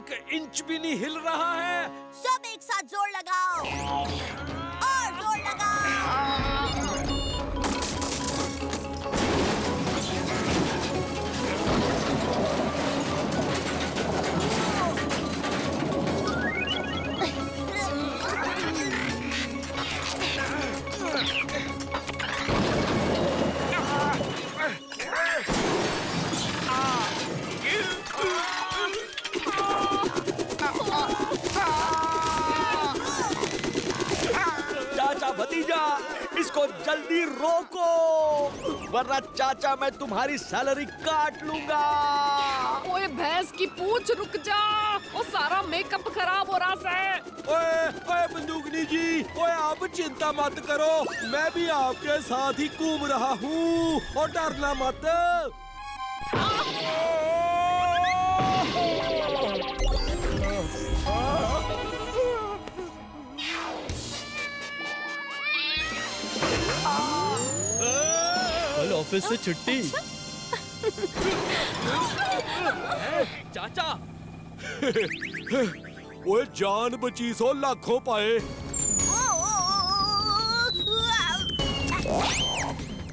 एक इंच भी नहीं हिल रहा है। सब एक साथ जोर लगाओ और जोर लगाओ। चाचा भतीजा, इसको जल्दी रोको, वरना चाचा मैं तुम्हारी सैलरी काट लूंगा। ओए भैंस की पूंछ, रुक जा, वो सारा मेकअप खराब हो रहा है। ओए ओए बंदूकनी जी, ओए आप चिंता मत करो, मैं भी आपके साथ ही घूम रहा हूँ और डरना मत। कल ऑफिस से छुट्टी। चाचा ओए जान बची सो लाखों पाए।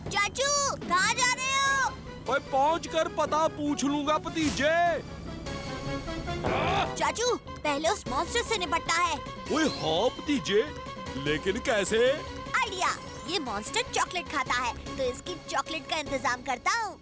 चाचू कहाँ जा रहे हो? ओए पहुँच कर पता पूछ लूंगा भतीजे। चाचू पहले उस मॉन्स्टर से निपटना है। ओए हाँ भतीजे, लेकिन कैसे? आइडिया, ये मॉन्स्टर चॉकलेट खाता है तो इसकी चॉकलेट का इंतजाम करता हूँ।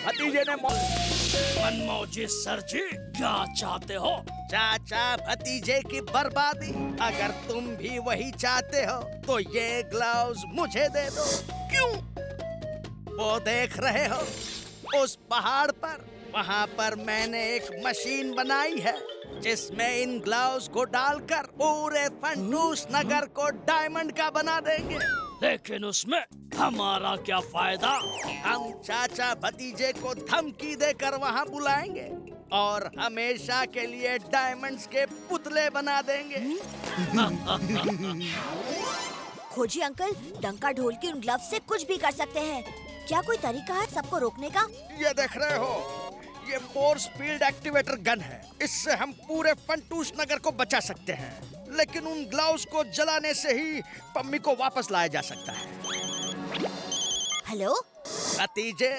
भतीजे ने मनमौजी सर जी, क्या चाहते हो? चाचा भतीजे की बर्बादी। अगर तुम भी वही चाहते हो तो ये ग्लव्स मुझे दे दो। क्यों? वो देख रहे हो उस पहाड़ पर, वहाँ पर मैंने एक मशीन बनाई है जिसमें इन ग्लव्स को डालकर पूरे फंटूस नगर को डायमंड का बना देंगे। लेकिन उसमें हमारा क्या फायदा? हम चाचा भतीजे को धमकी देकर वहाँ बुलाएंगे और हमेशा के लिए डायमंड्स के पुतले बना देंगे। खोजी अंकल, डंका ढोल के उन ग्लव्स से कुछ भी कर सकते हैं। क्या कोई तरीका है सबको रोकने का? ये देख रहे हो, ये फोर्स फील्ड एक्टिवेटर गन है। इससे हम पूरे फंटूस नगर को बचा सकते हैं, लेकिन उन ग्लव्स को जलाने से ही पम्मी को वापस लाया जा सकता है। हेलो भतीजे,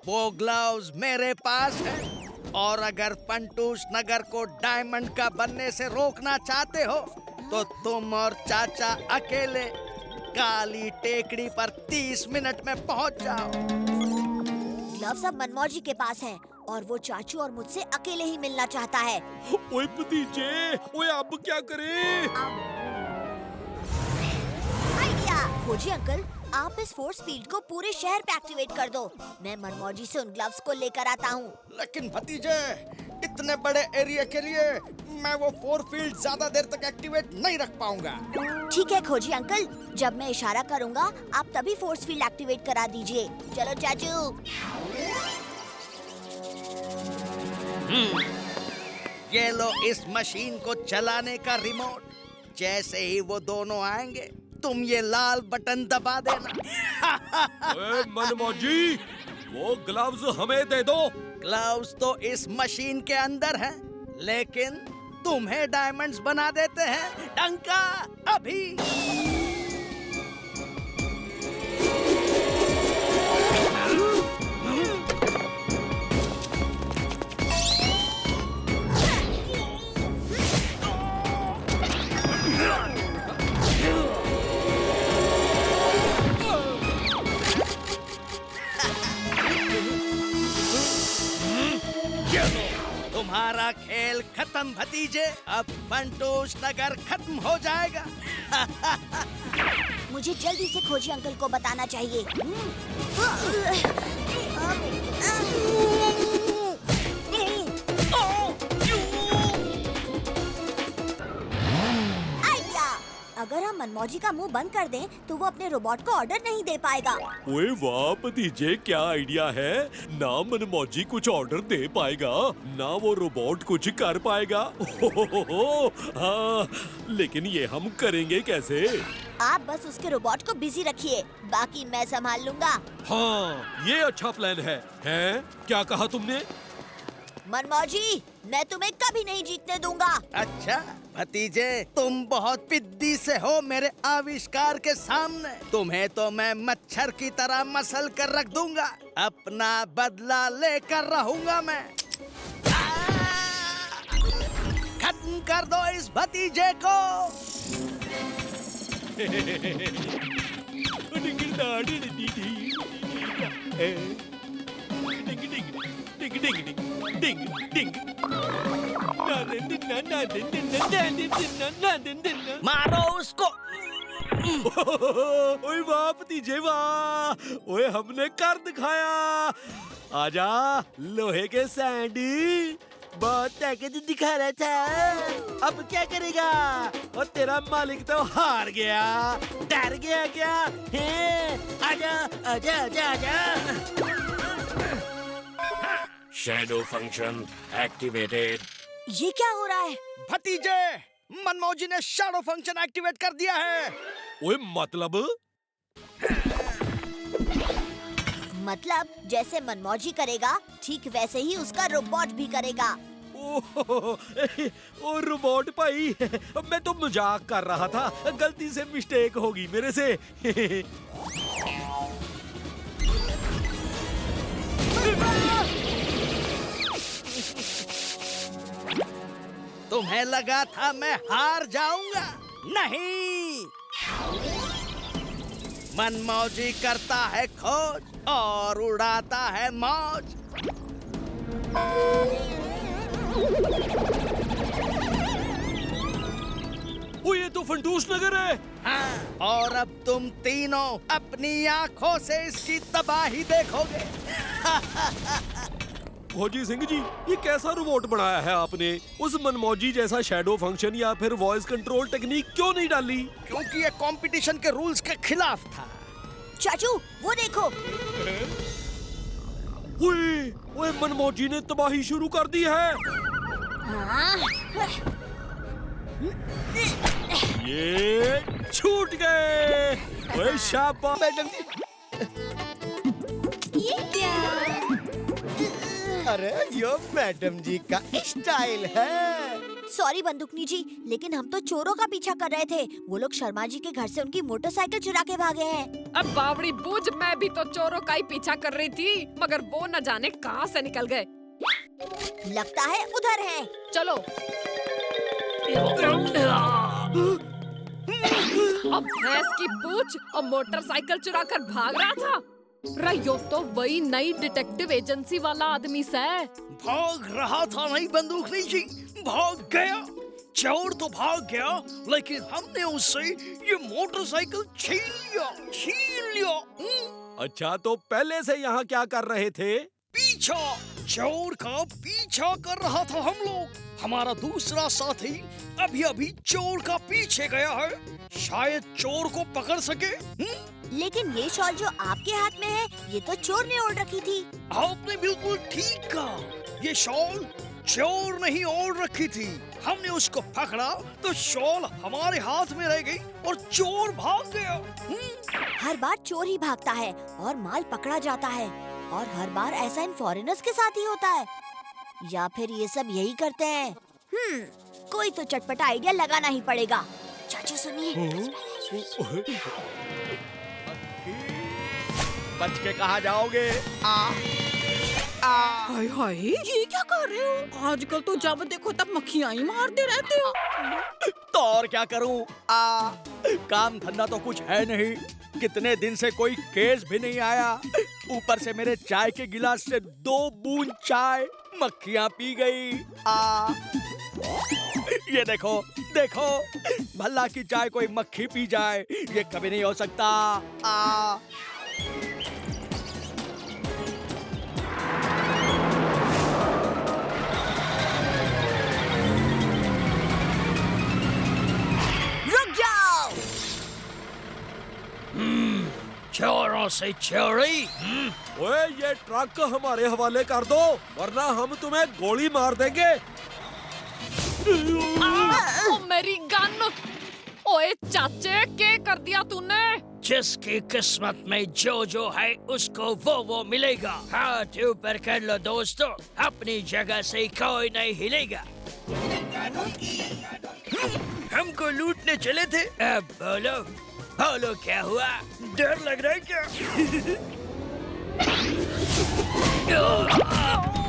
वो ग्लव्स मेरे पास है और अगर फंटूस नगर को डायमंड का बनने से रोकना चाहते हो तो तुम और चाचा अकेले काली टेकड़ी पर 30 मिनट में पहुंच जाओ। ग्लव्स अब मनमौजी के पास हैं और वो चाचू और मुझसे अकेले ही मिलना चाहता है। ओए भतीजे, ओए अब क्या करें? आइडिया, खोजी अंकल, आप इस फोर्स फील्ड को पूरे शहर पे एक्टिवेट कर दो। मैं मनमौजी से उन ग्लव्स को लेकर आता हूँ। लेकिन भतीजे, इतने बड़े एरिया के लिए मैं वो फोर्स फील्ड ज्यादा देर तक एक्टिवेट नहीं रख पाऊंगा। ठीक है खोजी अंकल, जब मैं इशारा करूँगा आप तभी फोर्स फील्ड एक्टिवेट करा दीजिए। चलो चाचू। ये लो इस मशीन को चलाने का रिमोट। जैसे ही वो दोनों आएंगे तुम ये लाल बटन दबा देना। ओए मनमौजी, वो ग्लव्स हमें दे दो। ग्लव्स तो इस मशीन के अंदर हैं, लेकिन तुम्हें डायमंड्स बना देते हैं। डंका अभी। खेल खत्म भतीजे। अब फंटूस नगर खत्म हो जाएगा। मुझे जल्दी से खोजी अंकल को बताना चाहिए। आइडिया! अगर हम मनमौजी का मुंह बंद कर दें, तो वो अपने रोबोट को ऑर्डर नहीं दे पाएगा। ओए वाह भतीजे, क्या आइडिया है। ना मनमौजी कुछ ऑर्डर दे पाएगा, ना वो रोबोट कुछ कर पाएगा। हाँ, लेकिन ये हम करेंगे कैसे? आप बस उसके रोबोट को बिजी रखिए, बाकी मैं संभाल लूंगा। हाँ, ये अच्छा प्लान है। हैं? क्या कहा तुमने? मनमौजी, मैं तुम्हें कभी नहीं जीतने दूंगा। अच्छा भतीजे, तुम बहुत पिद्दी से हो मेरे आविष्कार के सामने। तुम्हें तो मैं मच्छर की तरह मसल कर रख दूंगा। अपना बदला लेकर रहूंगा मैं। खत्म कर दो इस भतीजे को। मारो उसको। ओए वाह भतीजे वाह, ओए हमने कर दिखाया। आजा लोहे के सैंडी, बहुत ताकत दिखा रहा था। अब क्या करेगा? और तेरा मालिक तो हार गया। डर गया क्या? हैं? आजा आजा आजा आजा। Shadow function activated. ये क्या हो रहा है? भतीजे, मनमौजी ने शैडो फंक्शन एक्टिवेट कर दिया है। ओए मतलब? मतलब जैसे मनमौजी करेगा, ठीक वैसे ही उसका रोबोट भी करेगा। ओ रोबोट भाई, मैं तो मजाक कर रहा था। गलती से मिस्टेक होगी मेरे से। तुम्हें लगा था मैं हार जाऊंगा? नहीं, मनमौजी करता है खोज और उड़ाता है मौज। ओ ये तो फंटूस नगर है। हाँ, और अब तुम तीनों अपनी आंखों से इसकी तबाही देखोगे। खोजी सिंह जी, ये कैसा रोबोट बनाया है आपने? उस मनमौजी जैसा शैडो फंक्शन या फिर वॉइस कंट्रोल टेक्निक क्यों नहीं डाली? क्योंकि ये कंपटीशन के रूल्स के खिलाफ था। चाचू, वो देखो। ओए, ओए मनमौजी ने तबाही शुरू कर दी है। ये छूट गए। ओए शाबाश मैडम जी। ये क्या? अरे ये मैडम जी का स्टाइल है। सॉरी बंदूकनी जी, लेकिन हम तो चोरों का पीछा कर रहे थे। वो लोग शर्मा जी के घर से उनकी मोटरसाइकिल चुरा के भागे हैं। अब बावड़ी बूझ, मैं भी तो चोरों का ही पीछा कर रही थी, मगर वो न जाने कहां से निकल गए। लगता है उधर है। चलो। अब भैंस की पूंछ और मोटरसाइकिल चुरा कर भाग रहा था। रहियो तो वही नई डिटेक्टिव एजेंसी वाला आदमी से। भाग रहा था नहीं बंदूकनी जी, भाग गया। चोर तो भाग गया, लेकिन हमने उससे ये मोटरसाइकिल छीन लिया। अच्छा, तो पहले से यहाँ क्या कर रहे थे? पीछा, चोर का पीछा कर रहा था हम लोग। हमारा दूसरा साथी अभी अभी चोर का पीछे गया है, शायद चोर को पकड़ सके। लेकिन ये शॉल जो आपके हाथ में है, ये तो चोर ने ओढ़ रखी थी। आपने बिल्कुल ठीक कहा, ये शॉल चोर नहीं ओढ़ रखी थी। हमने उसको पकड़ा तो शॉल हमारे हाथ में रह गई और चोर भाग गया। हर बार चोर ही भागता है और माल पकड़ा जाता है, और हर बार ऐसा इन फॉरेनर्स के साथ ही होता है, या फिर ये सब यही करते हैं। कोई तो चटपटा आइडिया लगाना ही पड़ेगा। चाचू सुनिए। बच के कहाँ जाओगे? हाय हाय, ये क्या कर रहे हो? आजकल तो जब देखो तब मक्खियाँ ही मारते रहते हो। तो और क्या करूं? काम धंधा तो कुछ है नहीं, कितने दिन से कोई केस भी नहीं आया। ऊपर से मेरे चाय के गिलास से 2 बूंद चाय मक्खियाँ पी गई। ये देखो देखो, भल्ला की चाय कोई मक्खी पी जाए, ये कभी नहीं हो सकता। रुक जाओ। चोरों से चोरी। ओए ये ट्रक हमारे हवाले कर दो वरना हम तुम्हें गोली मार देंगे। ओ मेरी गन। ओए चाचे, क्या कर दिया तूने? जिसकी किस्मत में जो है उसको वो मिलेगा। हाथ ऊपर कर लो दोस्तों, अपनी जगह से कोई नहीं हिलेगा। हमको लूटने चले थे, अब बोलो बोलो क्या हुआ? डर लग रहा है क्या?